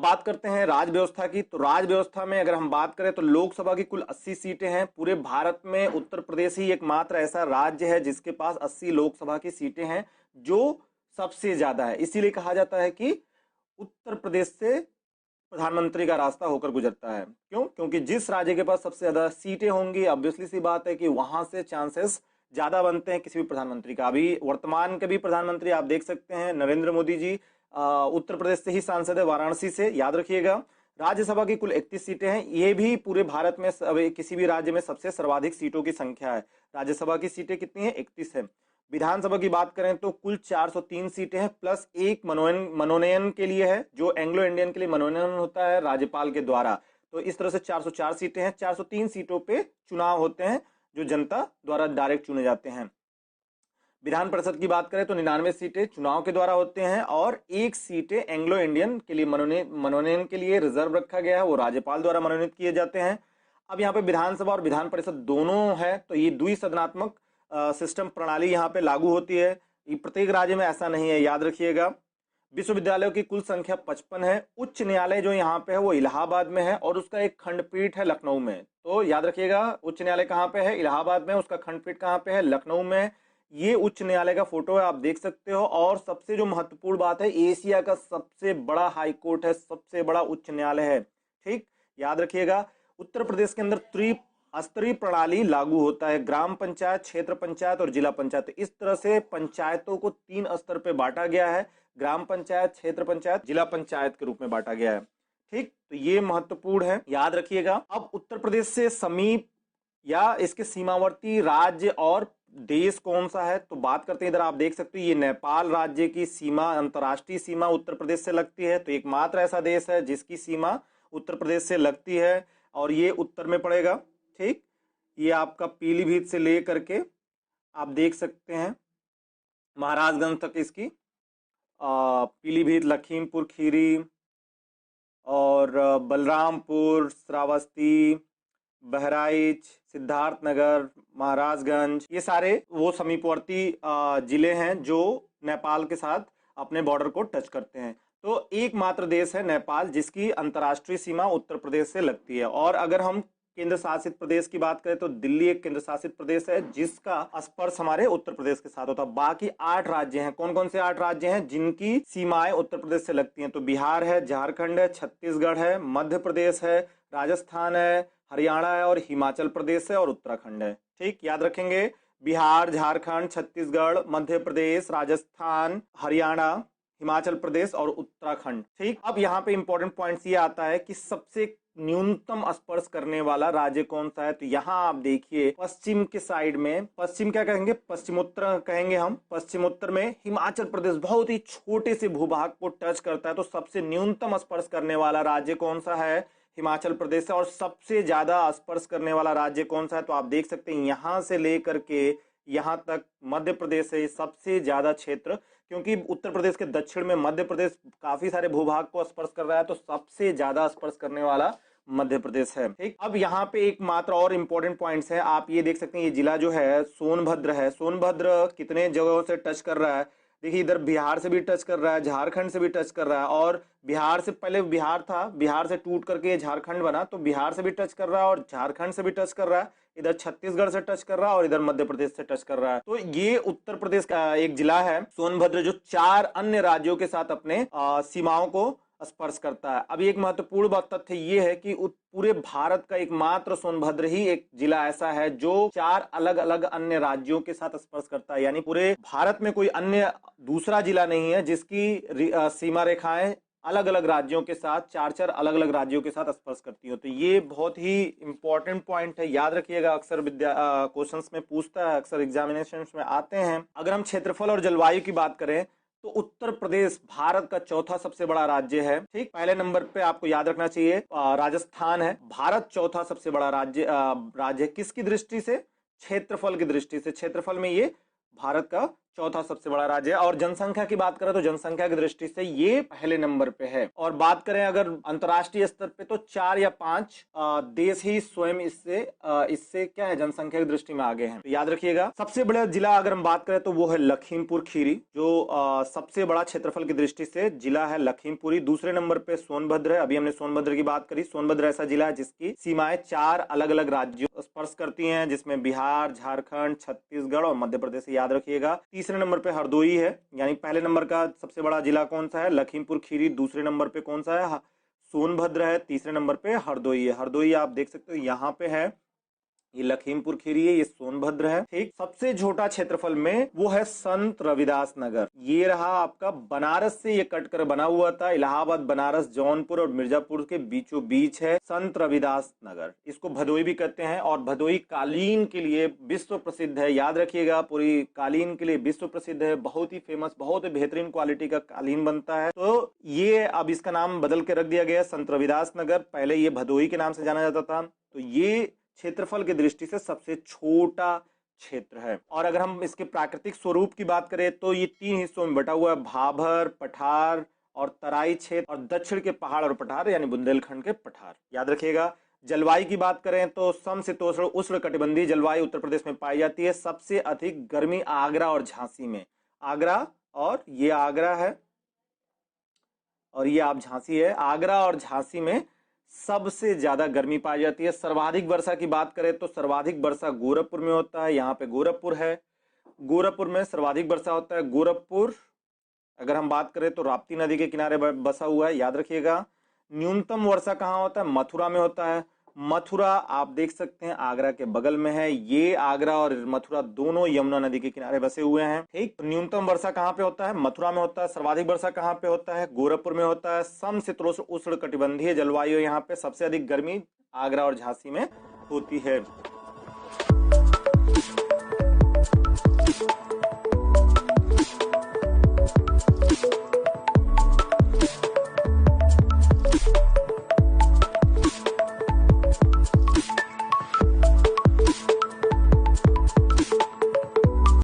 बात करते हैं राज व्यवस्था की। तो राज व्यवस्था में अगर हम बात करें तो लोकसभा की कुल 80 सीटें हैं। पूरे भारत में उत्तर प्रदेश ही एकमात्र ऐसा राज्य है जिसके पास 80 लोकसभा की सीटें हैं, जो सबसे ज्यादा है। इसीलिए कहा जाता है कि उत्तर प्रदेश से प्रधानमंत्री का रास्ता होकर गुजरता है। क्यों? क्योंकि जिस राज्य के पास सबसे ज्यादा सीटें होंगी, ऑब्वियसली सी बात है कि वहां से चांसेस ज्यादा बनते हैं किसी भी प्रधानमंत्री का। अभी वर्तमान के भी प्रधानमंत्री आप देख सकते हैं, नरेंद्र मोदी जी उत्तर प्रदेश से ही सांसद है, वाराणसी से, याद रखिएगा। राज्यसभा की कुल 31 सीटें हैं। ये भी पूरे भारत में किसी भी राज्य में सबसे सर्वाधिक सीटों की संख्या है। राज्यसभा की सीटें कितनी है? 31 है। विधानसभा की बात करें तो कुल 403 सीटें हैं, प्लस एक मनोनयन के लिए है, जो एंग्लो इंडियन के लिए मनोनयन होता है राज्यपाल के द्वारा। तो इस तरह से 404 सीटें हैं। 403 सीटों पे चुनाव होते हैं, जो जनता द्वारा डायरेक्ट चुने जाते हैं। विधान परिषद की बात करें तो 99 सीटें चुनाव के द्वारा होते हैं, और एक सीटें एंग्लो इंडियन के लिए मनोनयन के लिए रिजर्व रखा गया है, वो राज्यपाल द्वारा मनोनीत किए जाते हैं। अब यहाँ पे विधानसभा और विधान परिषद दोनों है, तो ये द्विसदनात्मक सिस्टम प्रणाली यहाँ पे लागू होती है। ये प्रत्येक राज्य में ऐसा नहीं है, याद रखिएगा। विश्वविद्यालयों की कुल संख्या 55 है। उच्च न्यायालय जो यहाँ पे है वो इलाहाबाद में है, और उसका एक खंडपीठ है लखनऊ में। तो याद रखिएगा, उच्च न्यायालय कहाँ पे है? इलाहाबाद में। उसका खंडपीठ कहाँ पे है? लखनऊ में। ये उच्च न्यायालय का फोटो है, आप देख सकते हो। और सबसे जो महत्वपूर्ण बात है, एशिया का सबसे बड़ा हाई कोर्ट है, सबसे बड़ा उच्च न्यायालय है। ठीक, याद रखिएगा। उत्तर प्रदेश के अंदर स्तरीय प्रणाली लागू होता है। ग्राम पंचायत, क्षेत्र पंचायत और जिला पंचायत, इस तरह से पंचायतों को 3 स्तर पे बांटा गया है। ग्राम पंचायत, क्षेत्र पंचायत, जिला पंचायत के रूप में बांटा गया है। ठीक, तो ये महत्वपूर्ण है, याद रखिएगा। अब उत्तर प्रदेश से समीप या इसके सीमावर्ती राज्य और देश कौन सा है, तो बात करते हैं। इधर आप देख सकते हो, ये नेपाल राज्य की सीमा, अंतरराष्ट्रीय सीमा उत्तर प्रदेश से लगती है। तो एकमात्र ऐसा देश है जिसकी सीमा उत्तर प्रदेश से लगती है, और ये उत्तर में पड़ेगा। ठीक, ये आपका पीलीभीत से ले करके आप देख सकते हैं महाराजगंज तक इसकी, पीलीभीत, लखीमपुर खीरी और बलरामपुर, श्रावस्ती, बहराइच, सिद्धार्थनगर, महाराजगंज, ये सारे वो समीपवर्ती जिले हैं जो नेपाल के साथ अपने बॉर्डर को टच करते हैं। तो एकमात्र देश है नेपाल जिसकी अंतर्राष्ट्रीय सीमा उत्तर प्रदेश से लगती है। और अगर हम केंद्र शासित प्रदेश की बात करें तो दिल्ली एक केंद्र शासित प्रदेश है जिसका स्पर्श हमारे उत्तर प्रदेश के साथ होता है। बाकी 8 राज्य हैं। कौन कौन से 8 राज्य हैं जिनकी सीमाएं उत्तर प्रदेश से लगती हैं? तो बिहार है, झारखंड है, छत्तीसगढ़ है, मध्य प्रदेश है, राजस्थान है, हरियाणा है, और हिमाचल प्रदेश है, और उत्तराखंड है। ठीक, याद रखेंगे, बिहार, झारखंड, छत्तीसगढ़, मध्य प्रदेश, राजस्थान, हरियाणा, हिमाचल प्रदेश और उत्तराखंड। ठीक, अब यहाँ पे इंपॉर्टेंट पॉइंट्स ये आता है कि सबसे न्यूनतम स्पर्श करने वाला राज्य कौन सा है। तो यहाँ आप देखिए, पश्चिम के साइड में, पश्चिम क्या कहेंगे? पश्चिमोत्तर कहेंगे हम। पश्चिमोत्तर में हिमाचल प्रदेश बहुत ही छोटे से भूभाग को टच करता है। तो सबसे न्यूनतम स्पर्श करने वाला राज्य कौन सा है? हिमाचल प्रदेश है। और सबसे ज्यादा स्पर्श करने वाला राज्य कौन सा है? तो आप देख सकते हैं, यहां से लेकर के यहां तक मध्य प्रदेश है सबसे ज्यादा क्षेत्र, क्योंकि उत्तर प्रदेश के दक्षिण में मध्य प्रदेश काफी सारे भूभाग को स्पर्श कर रहा है। तो सबसे ज्यादा स्पर्श करने वाला मध्य प्रदेश है। ठीक, अब यहाँ पे एक मात्र और इंपॉर्टेंट पॉइंट्स है, आप ये देख सकते हैं, ये जिला जो है सोनभद्र है। सोनभद्र कितने जगहों से टच कर रहा है? देखिए, इधर बिहार से भी टच कर रहा है, झारखंड से भी टच कर रहा है, और बिहार से पहले बिहार था, बिहार से टूट करके झारखंड बना, तो बिहार से भी टच कर रहा है और झारखंड से भी टच कर रहा है। इधर छत्तीसगढ़ से टच कर रहा है और इधर मध्य प्रदेश से टच कर रहा है। तो ये उत्तर प्रदेश का एक जिला है सोनभद्र, जो 4 अन्य राज्यों के साथ अपने सीमाओं को स्पर्श करता है। अब एक महत्वपूर्ण बात तथ्य ये है कि पूरे भारत का एकमात्र सोनभद्र ही एक जिला ऐसा है जो 4 अलग अलग अन्य राज्यों के साथ स्पर्श करता है। यानी पूरे भारत में कोई अन्य दूसरा जिला नहीं है जिसकी सीमा रेखाएं अलग अलग राज्यों के साथ, 4 अलग अलग राज्यों के साथ स्पर्श करती हो। तो ये बहुत ही इंपॉर्टेंट पॉइंट है, याद रखिएगा। अक्सर क्वेश्चंस में पूछता है, अक्सर एग्जामिनेशन में आते हैं। अगर हम क्षेत्रफल और जलवायु की बात करें तो उत्तर प्रदेश भारत का चौथा सबसे बड़ा राज्य है। ठीक, पहले नंबर पे आपको याद रखना चाहिए राजस्थान है। भारत चौथा सबसे बड़ा राज्य किसकी दृष्टि से? क्षेत्रफल की दृष्टि से। क्षेत्रफल में ये भारत का चौथा सबसे बड़ा राज्य है। और जनसंख्या की बात करें तो जनसंख्या की दृष्टि से ये पहले नंबर पे है। और बात करें अगर अंतर्राष्ट्रीय स्तर पे तो 4 या 5 देश ही स्वयं इससे क्या है, जनसंख्या की दृष्टि में आगे हैं। तो याद रखिएगा। सबसे बड़ा जिला अगर हम बात करें तो वो है लखीमपुर खीरी, जो सबसे बड़ा क्षेत्रफल की दृष्टि से जिला है लखीमपुरी। दूसरे नंबर पे सोनभद्र है, अभी हमने सोनभद्र की बात करी। सोनभद्र ऐसा जिला है जिसकी सीमाएं 4 अलग अलग राज्यों स्पर्श करती हैं, जिसमें बिहार, झारखंड, छत्तीसगढ़ और मध्य प्रदेश, याद रखिएगा। तीसरे नंबर पे हरदोई है, यानी पहले नंबर का सबसे बड़ा जिला कौन सा है, लखीमपुर खीरी। दूसरे नंबर पे कौन सा है, सोनभद्र है। तीसरे नंबर पे हरदोई है। हरदोई आप देख सकते हो यहाँ पे है, ये लखीमपुर खीरी है, ये सोनभद्र है। ठीक, सबसे छोटा क्षेत्रफल में वो है संत रविदास नगर। ये रहा आपका, बनारस से ये कट कर बना हुआ था। इलाहाबाद, बनारस, जौनपुर और मिर्जापुर के बीचों बीच है संत रविदास नगर। इसको भदोई भी कहते हैं। और भदोई कालीन के लिए विश्व प्रसिद्ध है, याद रखिएगा। पूरी कालीन के लिए विश्व प्रसिद्ध है, बहुत ही फेमस, बहुत ही बेहतरीन क्वालिटी का कालीन बनता है। तो ये अब इसका नाम बदल के रख दिया गया संत रविदास नगर, पहले ये भदोई के नाम से जाना जाता था। तो ये क्षेत्रफल की दृष्टि से सबसे छोटा क्षेत्र है। और अगर हम इसके प्राकृतिक स्वरूप की बात करें तो ये 3 हिस्सों में बटा हुआ है, भाबर, पठार और तराई क्षेत्र, और दक्षिण के पहाड़ और पठार यानी बुंदेलखंड के पठार, याद रखिएगा। जलवायु की बात करें तो समशीतोष्ण उष्णकटिबंधीय जलवायु उत्तर प्रदेश में पाई जाती है। सबसे अधिक गर्मी आगरा और झांसी में, आगरा और ये आगरा है और ये आप झांसी है, आगरा और झांसी में सबसे ज्यादा गर्मी पाई जाती है। सर्वाधिक वर्षा की बात करें तो सर्वाधिक वर्षा गोरखपुर में होता है, यहाँ पे गोरखपुर है, गोरखपुर में सर्वाधिक वर्षा होता है। गोरखपुर अगर हम बात करें तो राप्ती नदी के किनारे बसा हुआ है, याद रखिएगा। न्यूनतम वर्षा कहाँ होता है, मथुरा में होता है। मथुरा आप देख सकते हैं आगरा के बगल में है। ये आगरा और मथुरा दोनों यमुना नदी के किनारे बसे हुए हैं। ठीक, तो न्यूनतम वर्षा कहाँ पे होता है, मथुरा में होता है। सर्वाधिक वर्षा कहाँ पे होता है, गोरखपुर में होता है। समशीतोष्ण उष्णकटिबंधीय जलवायु यहाँ पे, सबसे अधिक गर्मी आगरा और झांसी में होती है।